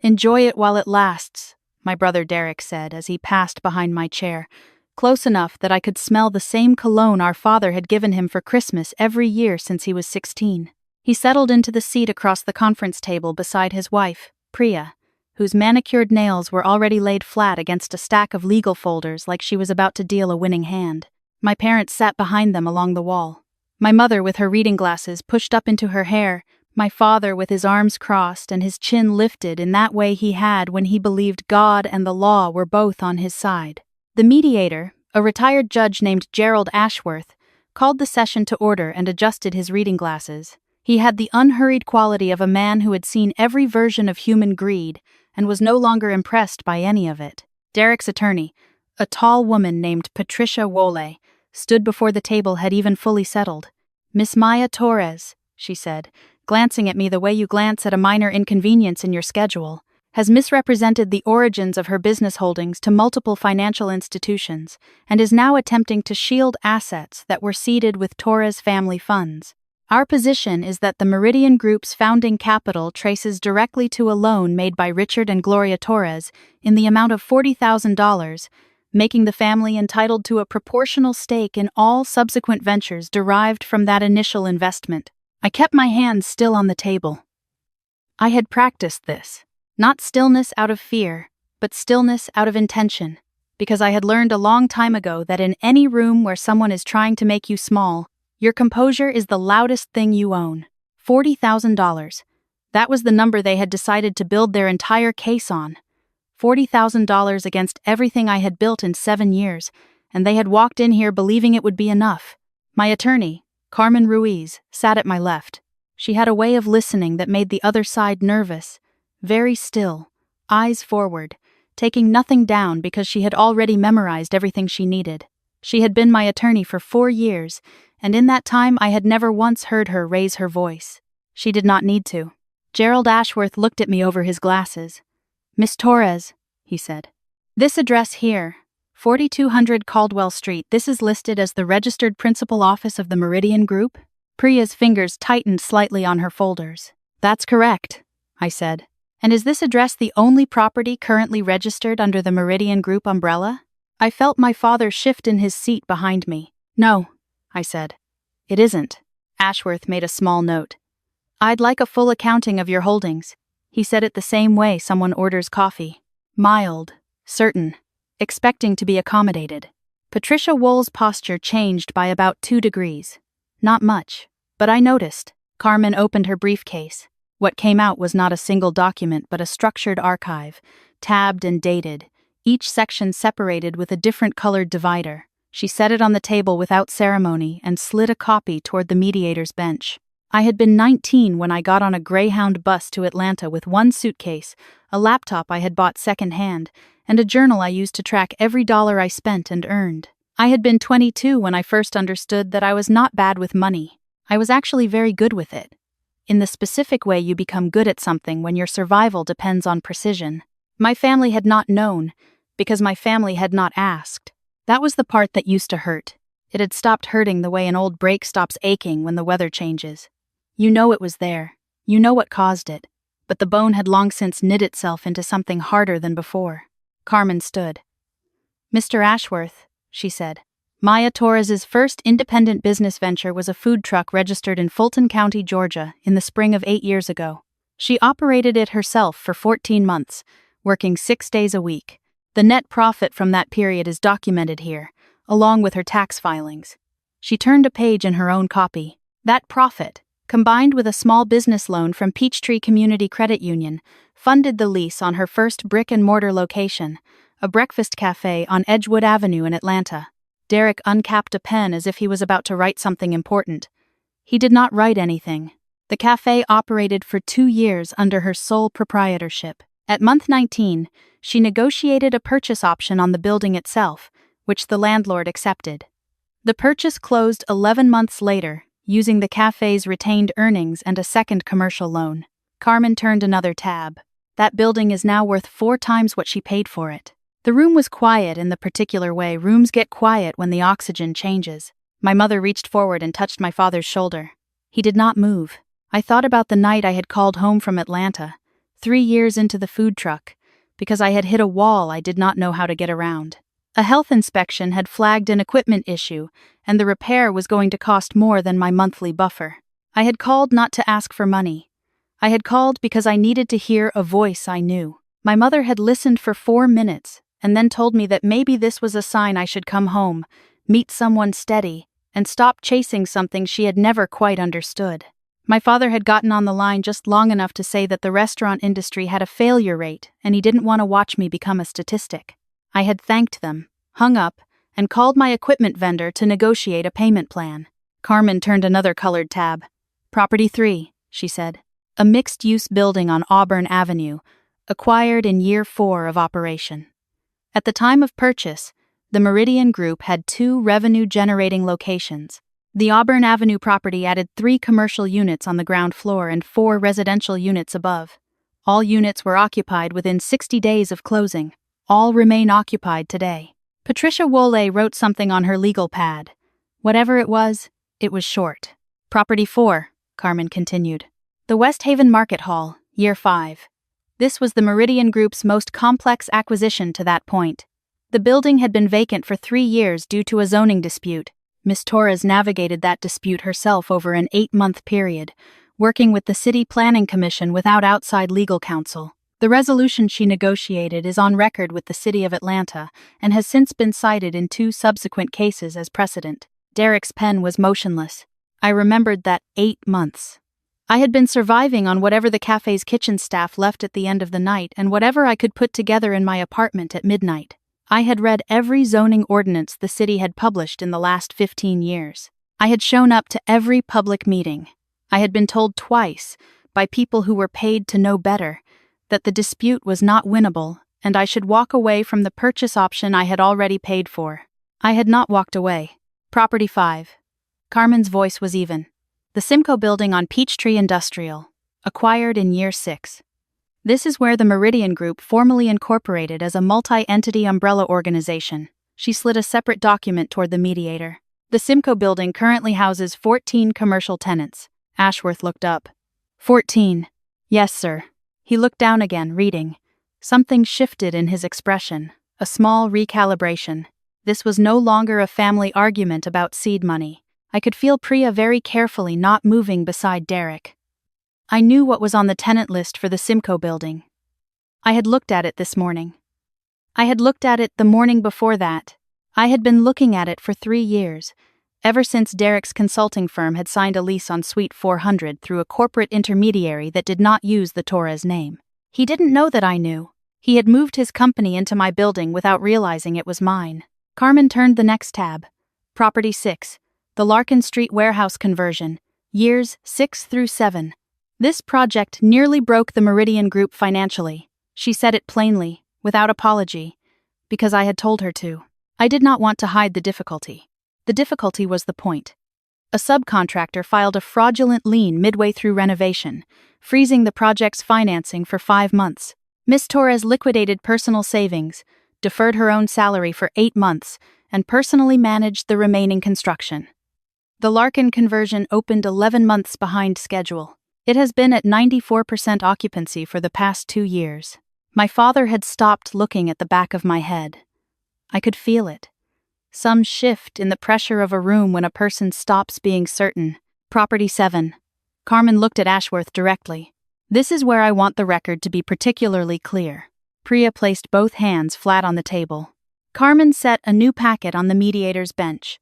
"Enjoy it while it lasts," my brother Derek said as he passed behind my chair, close enough that I could smell the same cologne our father had given him for Christmas every year since he was 16. He settled into the seat across the conference table beside his wife, Priya, whose manicured nails were already laid flat against a stack of legal folders like she was about to deal a winning hand. My parents sat behind them along the wall. My mother with her reading glasses pushed up into her hair, my father with his arms crossed and his chin lifted in that way he had when he believed God and the law were both on his side. The mediator, a retired judge named Gerald Ashworth, called the session to order and adjusted his reading glasses. He had the unhurried quality of a man who had seen every version of human greed and was no longer impressed by any of it. Derek's attorney, a tall woman named Patricia Wole, stood before the table had even fully settled. "Miss Maya Torres," she said, glancing at me the way you glance at a minor inconvenience in your schedule, "has misrepresented the origins of her business holdings to multiple financial institutions and is now attempting to shield assets that were seeded with Torres family funds. Our position is that the Meridian Group's founding capital traces directly to a loan made by Richard and Gloria Torres in the amount of $40,000, making the family entitled to a proportional stake in all subsequent ventures derived from that initial investment." I kept my hands still on the table. I had practiced this, not stillness out of fear, but stillness out of intention, because I had learned a long time ago that in any room where someone is trying to make you small, your composure is the loudest thing you own. $40,000. That was the number they had decided to build their entire case on. $40,000 against everything I had built in 7 years, and they had walked in here believing it would be enough. My attorney, Carmen Ruiz, sat at my left. She had a way of listening that made the other side nervous, very still, eyes forward, taking nothing down because she had already memorized everything she needed. She had been my attorney for 4 years, and in that time I had never once heard her raise her voice. She did not need to. Gerald Ashworth looked at me over his glasses. "Miss Torres," he said. "This address here, 4200 Caldwell Street, this is listed as the registered principal office of the Meridian Group?" Priya's fingers tightened slightly on her folders. "That's correct," I said. "And is this address the only property currently registered under the Meridian Group umbrella?" I felt my father shift in his seat behind me. "No," I said. "It isn't." Ashworth made a small note. "I'd like a full accounting of your holdings." He said it the same way someone orders coffee. Mild, certain, expecting to be accommodated. Patricia Wole's posture changed by about 2 degrees. Not much, but I noticed. Carmen opened her briefcase. What came out was not a single document but a structured archive, tabbed and dated, each section separated with a different colored divider. She set it on the table without ceremony and slid a copy toward the mediator's bench. I had been 19 when I got on a Greyhound bus to Atlanta with 1 suitcase, a laptop I had bought secondhand, and a journal I used to track every dollar I spent and earned. I had been 22 when I first understood that I was not bad with money. I was actually very good with it. In the specific way you become good at something when your survival depends on precision. My family had not known, because my family had not asked. That was the part that used to hurt. It had stopped hurting the way an old brake stops aching when the weather changes. You know it was there. You know what caused it. But the bone had long since knit itself into something harder than before. Carmen stood. "Mr. Ashworth," she said, "Maya Torres's first independent business venture was a food truck registered in Fulton County, Georgia, in the spring of 8 years ago. She operated it herself for 14 months, working 6 days a week. The net profit from that period is documented here, along with her tax filings." She turned a page in her own copy. That profit, combined with a small business loan from Peachtree Community Credit Union, funded the lease on her first brick-and-mortar location, a breakfast cafe on Edgewood Avenue in Atlanta. Derek uncapped a pen as if he was about to write something important. He did not write anything. The cafe operated for 2 years under her sole proprietorship. At month 19, she negotiated a purchase option on the building itself, which the landlord accepted. The purchase closed 11 months later, using the cafe's retained earnings and a second commercial loan. Carmen turned another tab. That building is now worth 4 times what she paid for it. The room was quiet in the particular way rooms get quiet when the oxygen changes. My mother reached forward and touched my father's shoulder. He did not move. I thought about the night I had called home from Atlanta, 3 years into the food truck, because I had hit a wall I did not know how to get around. A health inspection had flagged an equipment issue, and the repair was going to cost more than my monthly buffer. I had called not to ask for money. I had called because I needed to hear a voice I knew. My mother had listened for 4 minutes, and then told me that maybe this was a sign I should come home, meet someone steady, and stop chasing something she had never quite understood. My father had gotten on the line just long enough to say that the restaurant industry had a failure rate, and he didn't want to watch me become a statistic. I had thanked them, hung up, and called my equipment vendor to negotiate a payment plan. Carmen turned another colored tab. Property 3, she said. A mixed-use building on Auburn Avenue, acquired in year 4 of operation. At the time of purchase, the Meridian Group had 2 revenue-generating locations. The Auburn Avenue property added 3 commercial units on the ground floor and 4 residential units above. All units were occupied within 60 days of closing. All remain occupied today. Patricia Wole wrote something on her legal pad. Whatever it was short. Property 4, Carmen continued. The West Haven Market Hall, year 5. This was the Meridian Group's most complex acquisition to that point. The building had been vacant for 3 years due to a zoning dispute. Ms. Torres navigated that dispute herself over an 8-month period, working with the City Planning Commission without outside legal counsel. The resolution she negotiated is on record with the City of Atlanta and has since been cited in 2 subsequent cases as precedent. Derek's pen was motionless. I remembered that 8 months. I had been surviving on whatever the cafe's kitchen staff left at the end of the night and whatever I could put together in my apartment at midnight. I had read every zoning ordinance the city had published in the last 15 years. I had shown up to every public meeting. I had been told twice, by people who were paid to know better, that the dispute was not winnable and I should walk away from the purchase option I had already paid for. I had not walked away. Property 5. Carmen's voice was even. The Simcoe building on Peachtree Industrial, acquired in year 6. This is where the Meridian Group formally incorporated as a multi-entity umbrella organization. She slid a separate document toward the mediator. The Simcoe building currently houses 14 commercial tenants. Ashworth looked up. 14. Yes, sir. He looked down again, reading. Something shifted in his expression, a small recalibration. This was no longer a family argument about seed money. I could feel Priya very carefully not moving beside Derek. I knew what was on the tenant list for the Simcoe building. I had looked at it this morning. I had looked at it the morning before that. I had been looking at it for 3 years, ever since Derek's consulting firm had signed a lease on Suite 400 through a corporate intermediary that did not use the Torres name. He didn't know that I knew. He had moved his company into my building without realizing it was mine. Carmen turned the next tab. Property 6. The Larkin Street warehouse conversion, years 6 through 7. This project nearly broke the Meridian Group financially. She said it plainly, without apology, because I had told her to. I did not want to hide the difficulty. The difficulty was the point. A subcontractor filed a fraudulent lien midway through renovation, freezing the project's financing for 5 months. Ms. Torres liquidated personal savings, deferred her own salary for 8 months, and personally managed the remaining construction. The Larkin conversion opened 11 months behind schedule. It has been at 94% occupancy for the past 2 years. My father had stopped looking at the back of my head. I could feel it. Some shift in the pressure of a room when a person stops being certain. Property 7. Carmen looked at Ashworth directly. This is where I want the record to be particularly clear. Priya placed both hands flat on the table. Carmen set a new packet on the mediator's bench.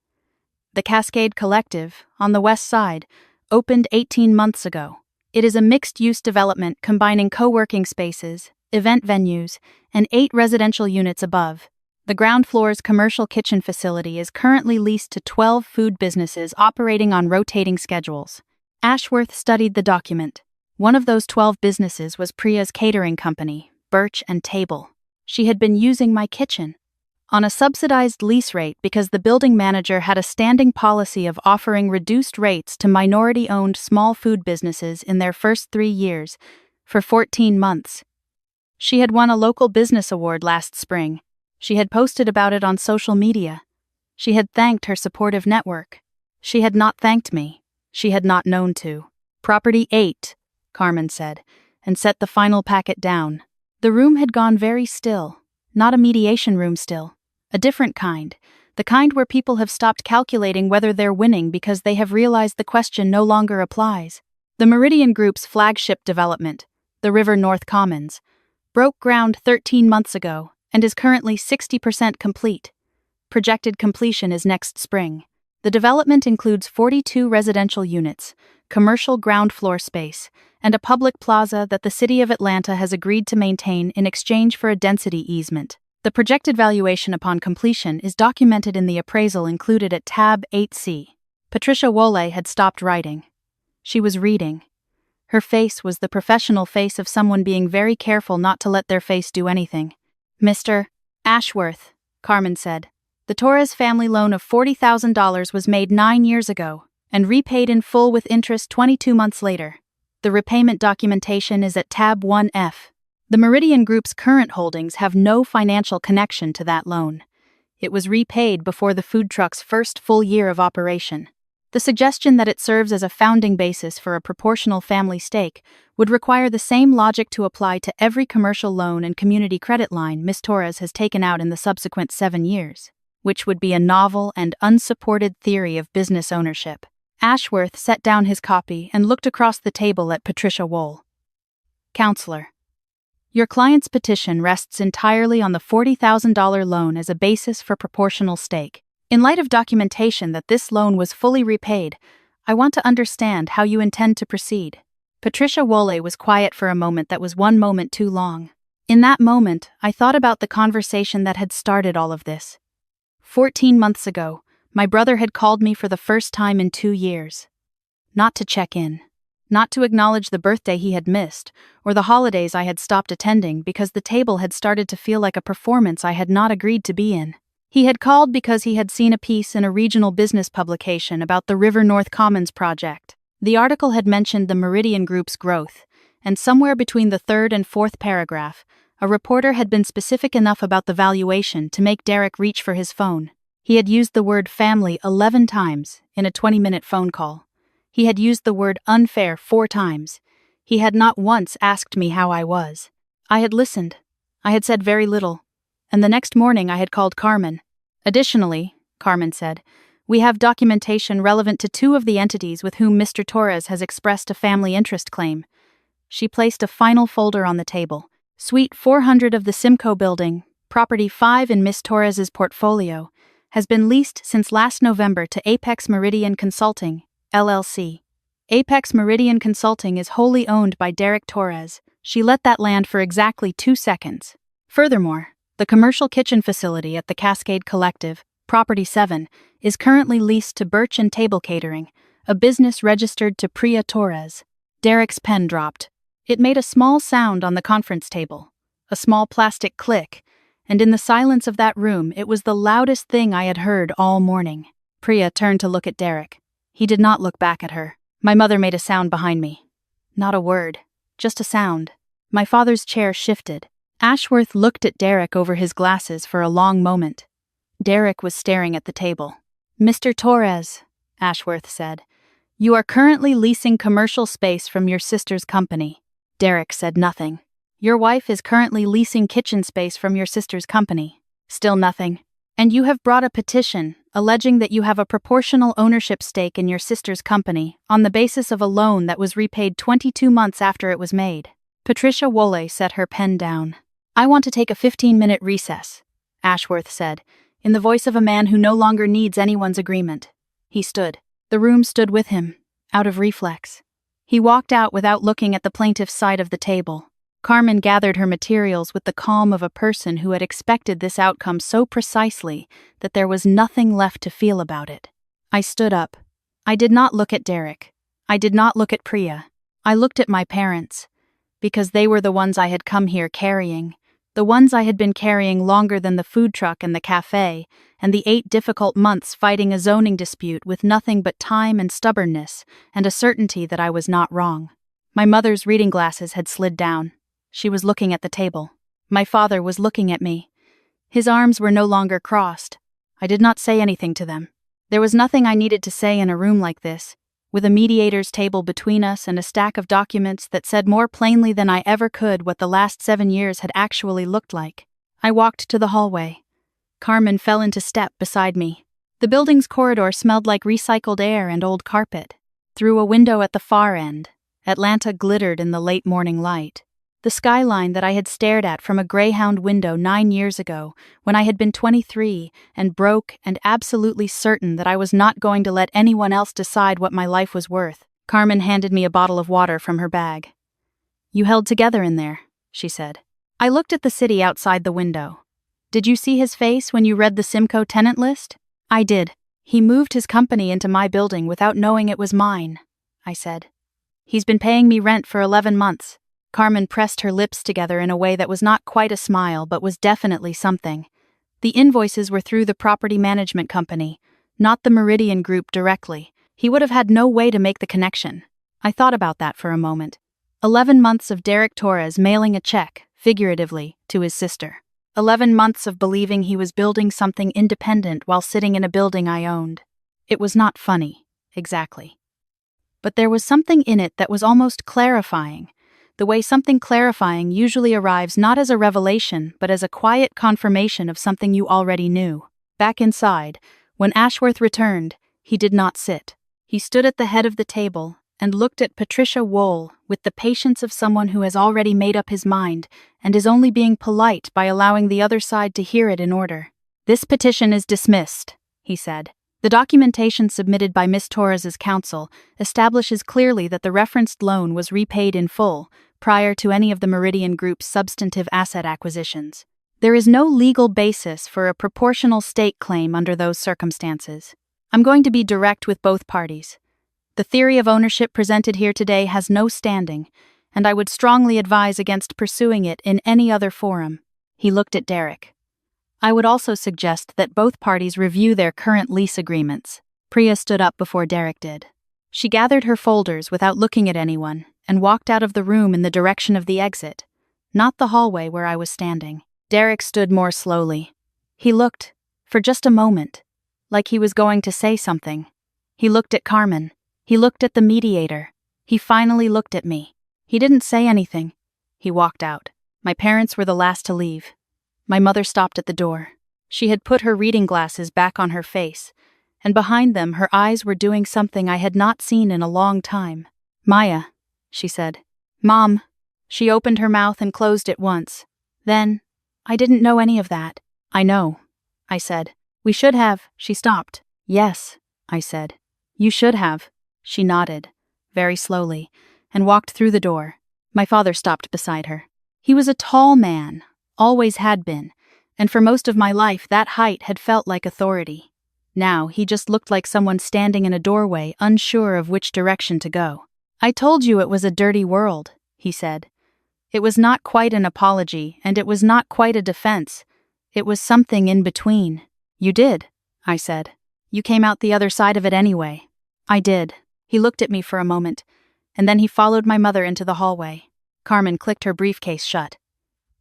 The Cascade Collective, on the west side, opened 18 months ago. It is a mixed-use development combining co-working spaces, event venues, and 8 residential units above. The ground floor's commercial kitchen facility is currently leased to 12 food businesses operating on rotating schedules. Ashworth studied the document. One of those 12 businesses was Priya's catering company, Birch and Table. She had been using my kitchen on a subsidized lease rate because the building manager had a standing policy of offering reduced rates to minority-owned small food businesses in their first 3 years, for 14 months. She had won a local business award last spring. She had posted about it on social media. She had thanked her supportive network. She had not thanked me. She had not known to. Property 8, Carmen said, and set the final packet down. The room had gone very still. Not a mediation room still. A different kind. The kind where people have stopped calculating whether they're winning because they have realized the question no longer applies. The Meridian Group's flagship development, the River North Commons, broke ground 13 months ago and is currently 60% complete. Projected completion is next spring. The development includes 42 residential units, commercial ground floor space, and a public plaza that the City of Atlanta has agreed to maintain in exchange for a density easement. The projected valuation upon completion is documented in the appraisal included at tab 8C. Patricia Wole had stopped writing. She was reading. Her face was the professional face of someone being very careful not to let their face do anything. "Mr. Ashworth," Carmen said, "the Torres family loan of $40,000 was made 9 years ago and repaid in full with interest 22 months later. The repayment documentation is at tab 1F. The Meridian Group's current holdings have no financial connection to that loan. It was repaid before the food truck's first full year of operation. The suggestion that it serves as a founding basis for a proportional family stake would require the same logic to apply to every commercial loan and community credit line Ms. Torres has taken out in the subsequent 7 years, which would be a novel and unsupported theory of business ownership." Ashworth set down his copy and looked across the table at Patricia Wole. "Counselor, your client's petition rests entirely on the $40,000 loan as a basis for proportional stake. In light of documentation that this loan was fully repaid, I want to understand how you intend to proceed." Patricia Wole was quiet for a moment that was one moment too long. In that moment, I thought about the conversation that had started all of this. 14 months ago, my brother had called me for the first time in 2 years. Not to check in. Not to acknowledge the birthday he had missed, or the holidays I had stopped attending because the table had started to feel like a performance I had not agreed to be in. He had called because he had seen a piece in a regional business publication about the River North Commons project. The article had mentioned the Meridian Group's growth, and somewhere between the third and fourth paragraph, a reporter had been specific enough about the valuation to make Derek reach for his phone. He had used the word family 11 times in a 20-minute phone call. He had used the word unfair 4 times. He had not once asked me how I was. I had listened. I had said very little. And the next morning I had called Carmen. "Additionally," Carmen said, "we have documentation relevant to 2 of the entities with whom Mr. Torres has expressed a family interest claim." She placed a final folder on the table. "Suite 400 of the Simcoe Building, property 5 in Miss Torres's portfolio, has been leased since last November to Apex Meridian Consulting, LLC. Apex Meridian Consulting is wholly owned by Derek Torres." She let that land for exactly 2 seconds. "Furthermore, the commercial kitchen facility at the Cascade Collective, Property 7, is currently leased to Birch and Table Catering, a business registered to Priya Torres." Derek's pen dropped. It made a small sound on the conference table, a small plastic click, and in the silence of that room it was the loudest thing I had heard all morning. Priya turned to look at Derek. He did not look back at her. My mother made a sound behind me. Not a word, just a sound. My father's chair shifted. Ashworth looked at Derek over his glasses for a long moment. Derek was staring at the table. "Mr. Torres," Ashworth said, "you are currently leasing commercial space from your sister's company." Derek said nothing. "Your wife is currently leasing kitchen space from your sister's company." Still nothing. "And you have brought a petition alleging that you have a proportional ownership stake in your sister's company on the basis of a loan that was repaid 22 months after it was made." Patricia Wole set her pen down. "I want to take a 15-minute recess," Ashworth said, in the voice of a man who no longer needs anyone's agreement. He stood. The room stood with him, out of reflex. He walked out without looking at the plaintiff's side of the table. Carmen gathered her materials with the calm of a person who had expected this outcome so precisely that there was nothing left to feel about it. I stood up. I did not look at Derek. I did not look at Priya. I looked at my parents, because they were the ones I had come here carrying, the ones I had been carrying longer than the food truck and the cafe, and the 8 difficult months fighting a zoning dispute with nothing but time and stubbornness, and a certainty that I was not wrong. My mother's reading glasses had slid down. She was looking at the table. My father was looking at me. His arms were no longer crossed. I did not say anything to them. There was nothing I needed to say in a room like this, with a mediator's table between us and a stack of documents that said more plainly than I ever could what the last 7 years had actually looked like. I walked to the hallway. Carmen fell into step beside me. The building's corridor smelled like recycled air and old carpet. Through a window at the far end, Atlanta glittered in the late morning light. The skyline that I had stared at from a Greyhound window 9 years ago, when I had been 23 and broke and absolutely certain that I was not going to let anyone else decide what my life was worth. Carmen handed me a bottle of water from her bag. "You held together in there," she said. I looked at the city outside the window. "Did you see his face when you read the Simcoe tenant list?" "I did. He moved his company into my building without knowing it was mine," I said. "He's been paying me rent for 11 months. Carmen pressed her lips together in a way that was not quite a smile but was definitely something. The invoices were through the property management company, not the Meridian Group directly. He would have had no way to make the connection. I thought about that for a moment. 11 months of Derek Torres mailing a check, figuratively, to his sister. 11 months of believing he was building something independent while sitting in a building I owned. It was not funny, exactly. But there was something in it that was almost clarifying. The way something clarifying usually arrives not as a revelation, but as a quiet confirmation of something you already knew. Back inside, when Ashworth returned, he did not sit. He stood at the head of the table and looked at Patricia Wohl with the patience of someone who has already made up his mind and is only being polite by allowing the other side to hear it in order. "This petition is dismissed," he said. "The documentation submitted by Miss Torres's counsel establishes clearly that the referenced loan was repaid in full prior to any of the Meridian Group's substantive asset acquisitions. There is no legal basis for a proportional stake claim under those circumstances. I'm going to be direct with both parties. The theory of ownership presented here today has no standing, and I would strongly advise against pursuing it in any other forum." He looked at Derek. "I would also suggest that both parties review their current lease agreements." Priya stood up before Derek did. She gathered her folders without looking at anyone and walked out of the room in the direction of the exit, not the hallway where I was standing. Derek stood more slowly. He looked, for just a moment, like he was going to say something. He looked at Carmen. He looked at the mediator. He finally looked at me. He didn't say anything. He walked out. My parents were the last to leave. My mother stopped at the door. She had put her reading glasses back on her face, and behind them her eyes were doing something I had not seen in a long time. "Maya," she said. "Mom." She opened her mouth and closed it once. Then, "I didn't know any of that." "I know," I said. "We should have." She stopped. "Yes," I said. "You should have." She nodded, very slowly, and walked through the door. My father stopped beside her. He was a tall man, always had been, and for most of my life that height had felt like authority. Now he just looked like someone standing in a doorway, unsure of which direction to go. "I told you it was a dirty world," he said. It was not quite an apology, and it was not quite a defense. It was something in between. "You did," I said. "You came out the other side of it anyway." "I did." He looked at me for a moment, and then he followed my mother into the hallway. Carmen clicked her briefcase shut.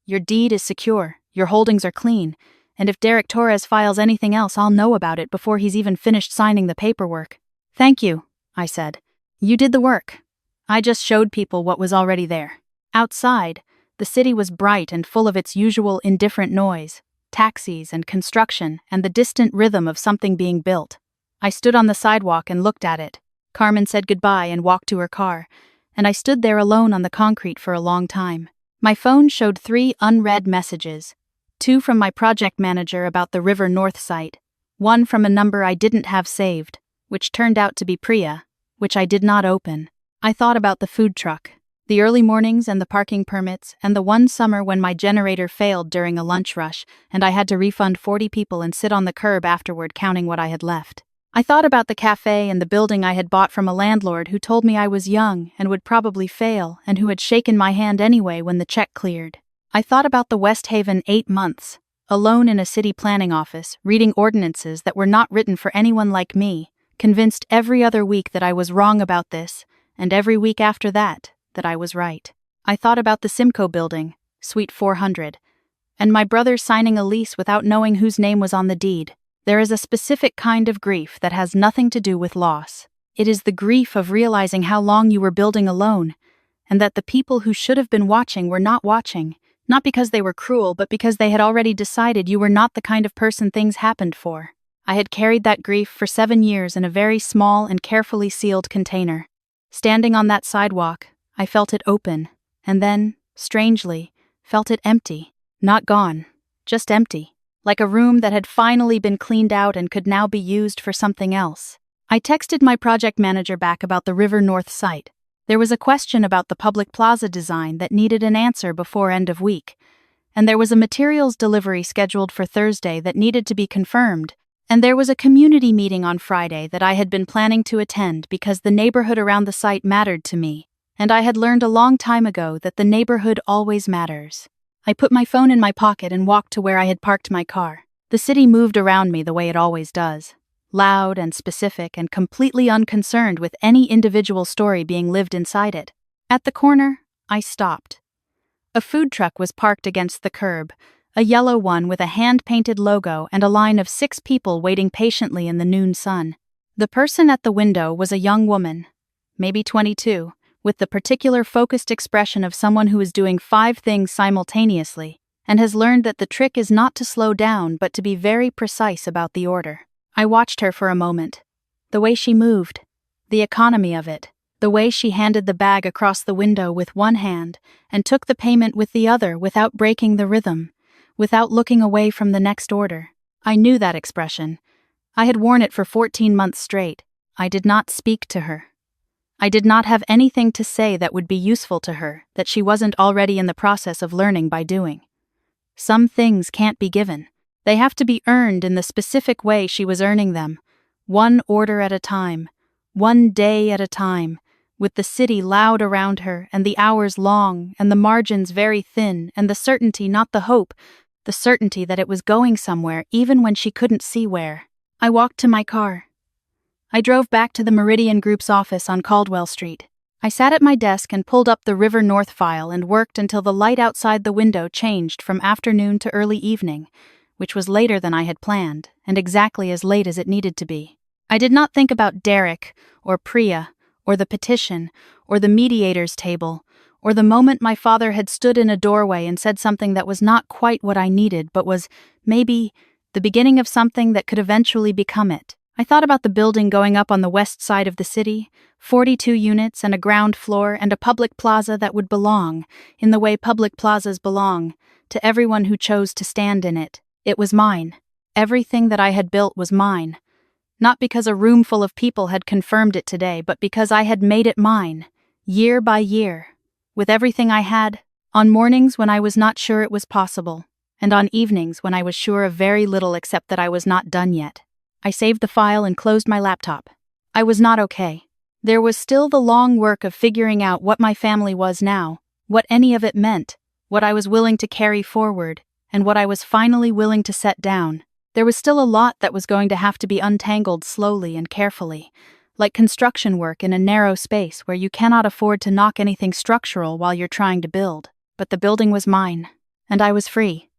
"Your deed is secure, your holdings are clean, and if Derek Torres files anything else, I'll know about it before he's even finished signing the paperwork." "Thank you," I said. "You did the work. I just showed people what was already there." Outside, the city was bright and full of its usual indifferent noise, taxis and construction and the distant rhythm of something being built. I stood on the sidewalk and looked at it. Carmen said goodbye and walked to her car, and I stood there alone on the concrete for a long time. My phone showed 3 unread messages, 2 from my project manager about the River North site, 1 from a number I didn't have saved, which turned out to be Priya, which I did not open. I thought about the food truck, the early mornings and the parking permits, and the one summer when my generator failed during a lunch rush and I had to refund 40 people and sit on the curb afterward counting what I had left. I thought about the cafe and the building I had bought from a landlord who told me I was young and would probably fail and who had shaken my hand anyway when the check cleared. I thought about the West Haven 8 months, alone in a city planning office, reading ordinances that were not written for anyone like me, convinced every other week that I was wrong about this, and every week after that I was right. I thought about the Simcoe building, Suite 400, and my brother signing a lease without knowing whose name was on the deed. There is a specific kind of grief that has nothing to do with loss. It is the grief of realizing how long you were building alone, and that the people who should have been watching were not watching, not because they were cruel, but because they had already decided you were not the kind of person things happened for. I had carried that grief for 7 years in a very small and carefully sealed container. Standing on that sidewalk, I felt it open, and then, strangely, felt it empty. Not gone, just empty. Like a room that had finally been cleaned out and could now be used for something else. I texted my project manager back about the River North site. There was a question about the public plaza design that needed an answer before end of week, and there was a materials delivery scheduled for Thursday that needed to be confirmed, and there was a community meeting on Friday that I had been planning to attend because the neighborhood around the site mattered to me, and I had learned a long time ago that the neighborhood always matters. I put my phone in my pocket and walked to where I had parked my car. The city moved around me the way it always does. Loud and specific and completely unconcerned with any individual story being lived inside it. At the corner, I stopped. A food truck was parked against the curb, a yellow one with a hand-painted logo and a line of 6 people waiting patiently in the noon sun. The person at the window was a young woman, maybe 22, with the particular focused expression of someone who is doing 5 things simultaneously and has learned that the trick is not to slow down but to be very precise about the order. I watched her for a moment. The way she moved, the economy of it, the way she handed the bag across the window with one hand and took the payment with the other without breaking the rhythm, without looking away from the next order. I knew that expression. I had worn it for 14 months straight. I did not speak to her. I did not have anything to say that would be useful to her that she wasn't already in the process of learning by doing. Some things can't be given. They have to be earned in the specific way she was earning them, one order at a time, one day at a time, with the city loud around her and the hours long and the margins very thin and the certainty, not the hope, the certainty that it was going somewhere even when she couldn't see where. I walked to my car. I drove back to the Meridian Group's office on Caldwell Street. I sat at my desk and pulled up the River North file and worked until the light outside the window changed from afternoon to early evening, which was later than I had planned, and exactly as late as it needed to be. I did not think about Derek, or Priya, or the petition, or the mediator's table, or the moment my father had stood in a doorway and said something that was not quite what I needed, but was, maybe, the beginning of something that could eventually become it. I thought about the building going up on the west side of the city, 42 units and a ground floor and a public plaza that would belong, in the way public plazas belong, to everyone who chose to stand in it. It was mine. Everything that I had built was mine. Not because a room full of people had confirmed it today, but because I had made it mine, year by year, with everything I had, on mornings when I was not sure it was possible, and on evenings when I was sure of very little except that I was not done yet. I saved the file and closed my laptop. I was not okay. There was still the long work of figuring out what my family was now, what any of it meant, what I was willing to carry forward, and what I was finally willing to set down. There was still a lot that was going to have to be untangled slowly and carefully, like construction work in a narrow space where you cannot afford to knock anything structural while you're trying to build. But the building was mine, and I was free.